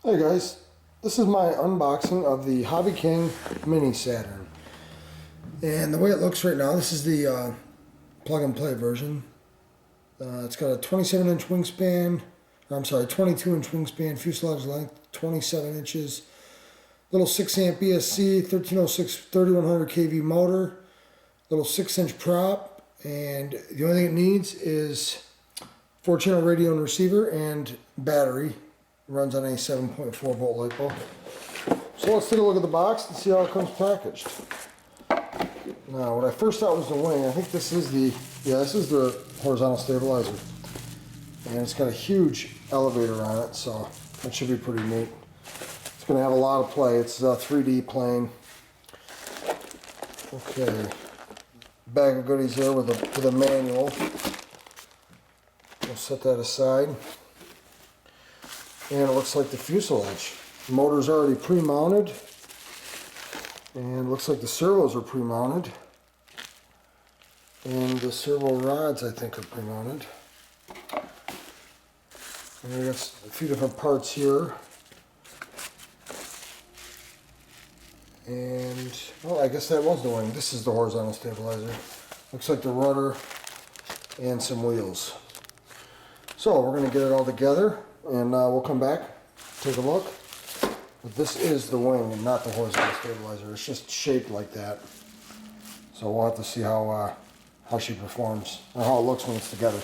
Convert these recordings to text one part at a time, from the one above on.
Hey guys, this is my unboxing of the Hobbyking Mini Saturn. And the way it looks right now, this is the plug and play version. It's got a 27-inch wingspan, or I'm sorry, 22-inch wingspan, fuselage length, 27 inches. Little 6-amp ESC, 1306 3100 kV motor, little 6-inch prop, and the only thing it needs is 4-channel radio and receiver and battery. Runs on a 7.4 volt light bulb. So let's take a look at the box and see how it comes packaged. Now, what I first thought was the wing. I think this is the horizontal stabilizer, and it's got a huge elevator on it, so that should be pretty neat. It's going to have a lot of play. It's a 3D plane. Okay, bag of goodies there with a manual. We'll set that aside. And it looks like the fuselage. The motor's already pre-mounted. And it looks like the servos are pre-mounted. And the servo rods, I think, are pre-mounted. And we got a few different parts here. And, well, I guess that was the wing. This is the horizontal stabilizer. Looks like the rudder and some wheels. So we're going to get it all together. And we'll come back, take a look. But this is the wing and not the horizontal stabilizer. It's just shaped like that. So we'll have to see how she performs, or how it looks when it's together.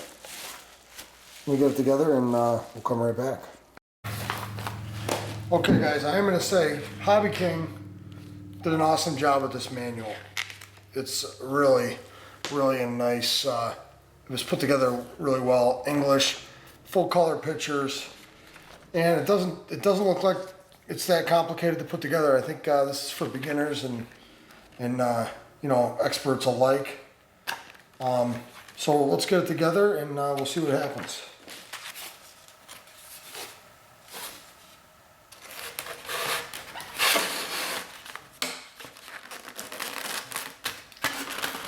We get it together and we'll come right back. Okay guys, I am going to say Hobbyking did an awesome job with this manual. It's really a nice, it was put together really well. English, full color pictures. And it doesn't look like it's that complicated to put together. I think this is for beginners and you know, experts alike. So let's get it together and we'll see what happens.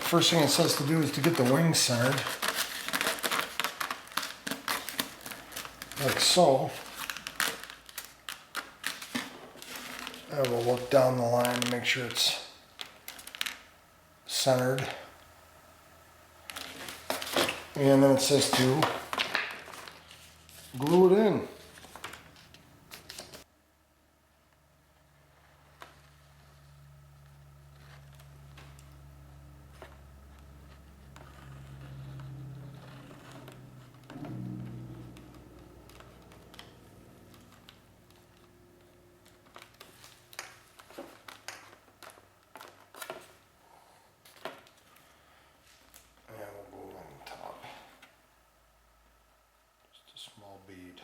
First thing it says to do is to get the wings centered, like so. And we'll look down the line to make sure it's centered. And then it says to glue it in. Small bead.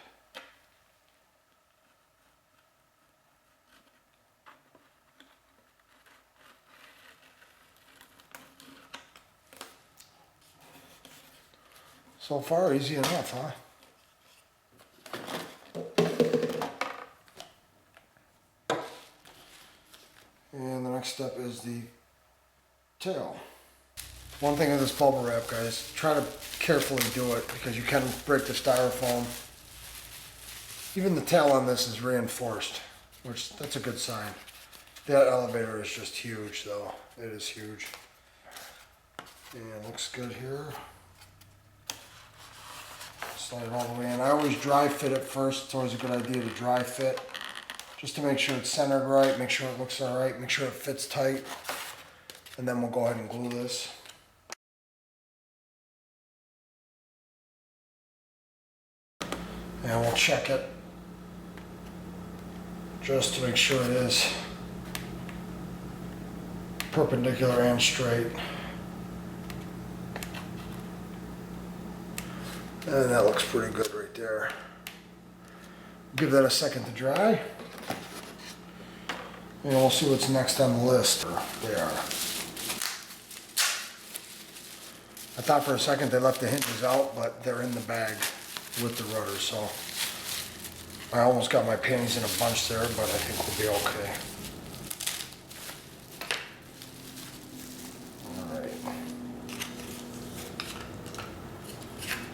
So far, easy enough, huh? And the next step is the tail. One thing with this bubble wrap, guys, try to carefully do it because you can break the styrofoam. Even the tail on this is reinforced, which that's a good sign. That elevator is just huge though. It is huge. And it looks good here. Slide it all the way in. I always dry fit it first. It's always a good idea to dry fit, just to make sure it's centered right, make sure it looks all right, make sure it fits tight. And then we'll go ahead and glue this. And we'll check it just to make sure it is perpendicular and straight. And that looks pretty good right there. Give that a second to dry. And we'll see what's next on the list. There. I thought for a second they left the hinges out, but they're in the bag with the rudder, so I almost got my panties in a bunch there, but I think we'll be okay. Alright.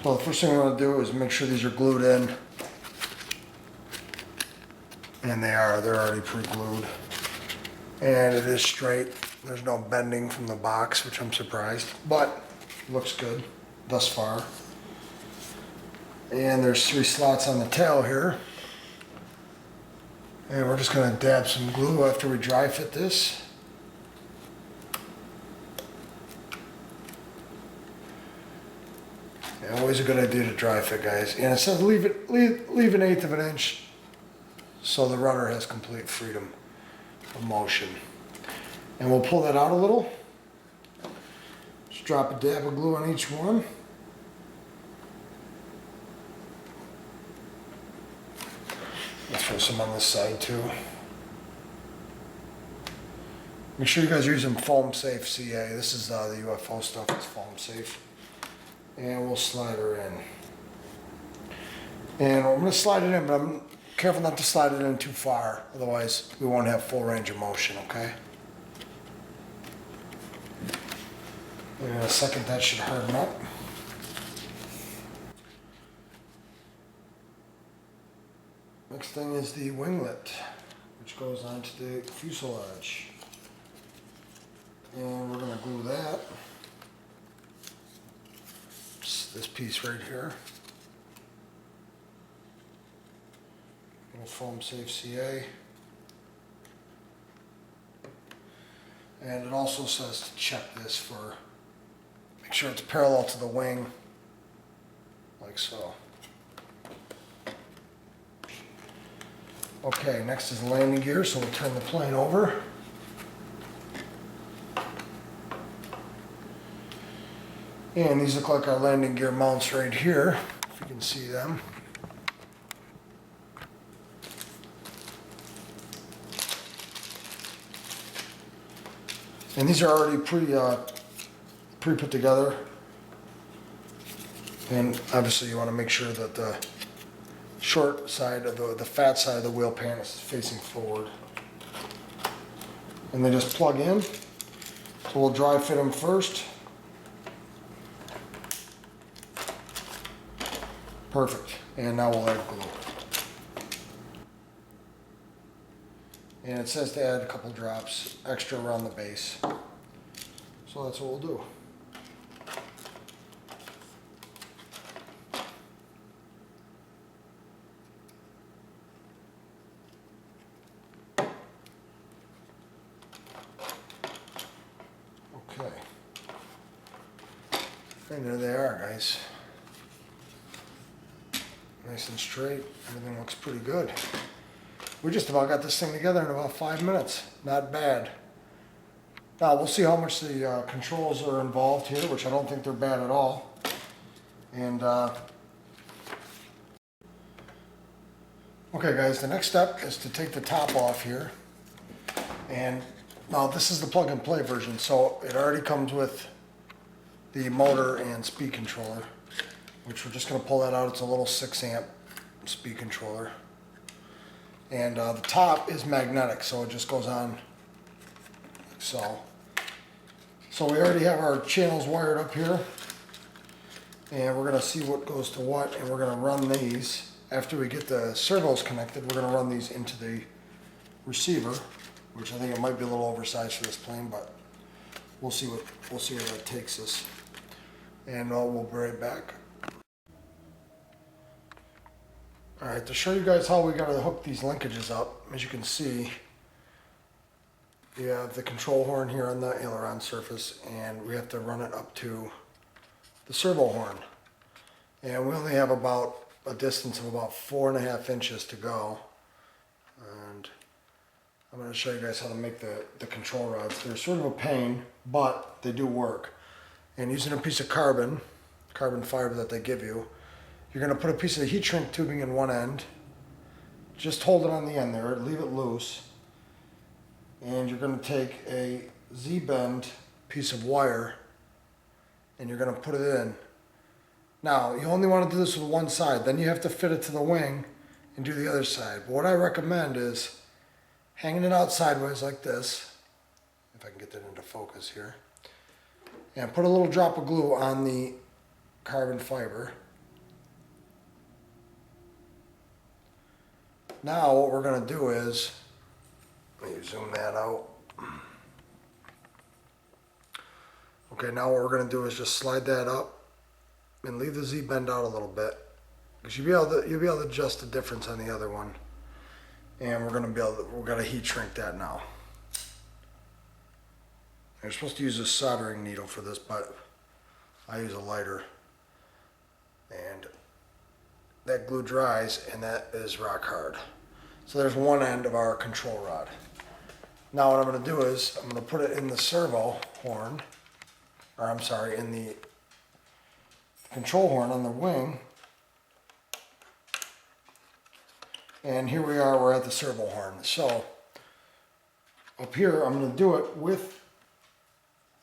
So the first thing we want to do is make sure these are glued in. And they're already pre-glued. And it is straight. There's no bending from the box, which I'm surprised, but looks good thus far. And there's 3 slots on the tail here. And we're just gonna dab some glue after we dry fit this. Yeah, always a good idea to dry fit, guys. And it says leave an 1/8 of an inch so the rudder has complete freedom of motion. And we'll pull that out a little. Just drop a dab of glue on each one. Let's throw some on this side too. Make sure you guys are using foam safe CA. This is the UFO stuff, it's foam safe. And we'll slide her in. And I'm gonna slide it in, but I'm careful not to slide it in too far, otherwise we won't have full range of motion, okay? In a second that should harden up. Next thing is the winglet, which goes onto the fuselage. And we're going to glue that. Just this piece right here. Little foam safe CA. And it also says to check this for, make sure it's parallel to the wing, like so. Okay, next is the landing gear, so we'll turn the plane over. And these look like our landing gear mounts right here, if you can see them. And these are already pre-put together. And obviously you want to make sure that the short side of the fat side of the wheel pan is facing forward. And they just plug in. So we'll dry fit them first. Perfect. And now we'll add glue. And it says to add a couple drops extra around the base. So that's what we'll do. Okay. And there they are, guys. Nice and straight. Everything looks pretty good. We just about got this thing together in about 5 minutes. Not bad. Now we'll see how much the controls are involved here, which I don't think they're bad at all. And okay, guys, the next step is to take the top off here. And now this is the plug and play version, so it already comes with the motor and speed controller, which we're just going to pull that out. It's a little 6-amp speed controller. And the top is magnetic, so it just goes on like so. So we already have our channels wired up here. And we're going to see what goes to what, and we're going to run these. After we get the servos connected, we're going to run these into the receiver, which I think it might be a little oversized for this plane, but we'll see where that takes us. And we'll be right back. Alright, to show you guys how we got to hook these linkages up, as you can see, we have the control horn here on the aileron surface, and we have to run it up to the servo horn. And we only have about a distance of about 4.5 inches to go. And I'm going to show you guys how to make the control rods. They're sort of a pain, but they do work. And using a piece of carbon fiber that they give you, you're going to put a piece of heat shrink tubing in one end. Just hold it on the end there, leave it loose. And you're going to take a Z-bend piece of wire and you're going to put it in. Now, you only want to do this with one side, then you have to fit it to the wing and do the other side. But what I recommend is hanging it out sideways like this, if I can get that into focus here, and put a little drop of glue on the carbon fiber. Now what we're going to do is, let me zoom that out. Okay, now what we're going to do is just slide that up and leave the Z-bend out a little bit, because you'll be able to adjust the difference on the other one. And we're going to heat shrink that now. You're supposed to use a soldering needle for this, but I use a lighter. And that glue dries, and that is rock hard. So there's one end of our control rod. Now what I'm going to do is I'm going to put it in the servo horn, or I'm sorry, in the control horn on the wing. And here we are, we're at the servo horn. So up here, I'm going to do it with,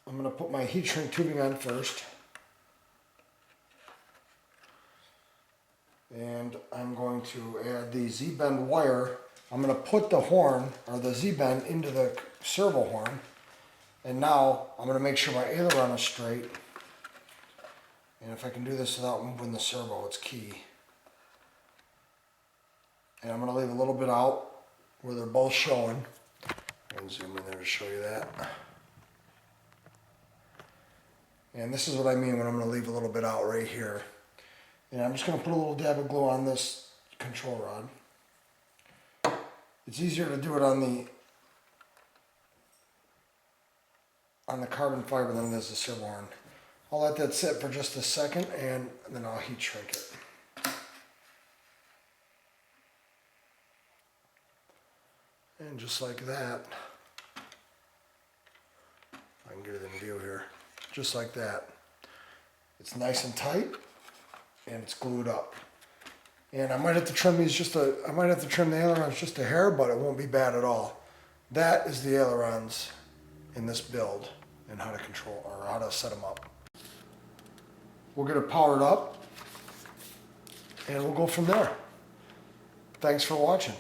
I'm going to put my heat shrink tubing on first. And I'm going to add the Z-bend wire. I'm going to put the horn, or the Z-bend, into the servo horn. And now I'm going to make sure my aileron is straight. And if I can do this without moving the servo, it's key. And I'm going to leave a little bit out where they're both showing. I'm going to zoom in there to show you that. And this is what I mean when I'm going to leave a little bit out right here. And I'm just going to put a little dab of glue on this control rod. It's easier to do it on the carbon fiber than it is the servo horn. I'll let that sit for just a second, and then I'll heat shrink it. And just like that, I can get it in view here, just like that. It's nice and tight, and it's glued up. And I might have to trim these I might have to trim the ailerons just a hair, but it won't be bad at all. That is the ailerons in this build, and how to control, or how to set them up. We'll get it powered up, and we'll go from there. Thanks for watching.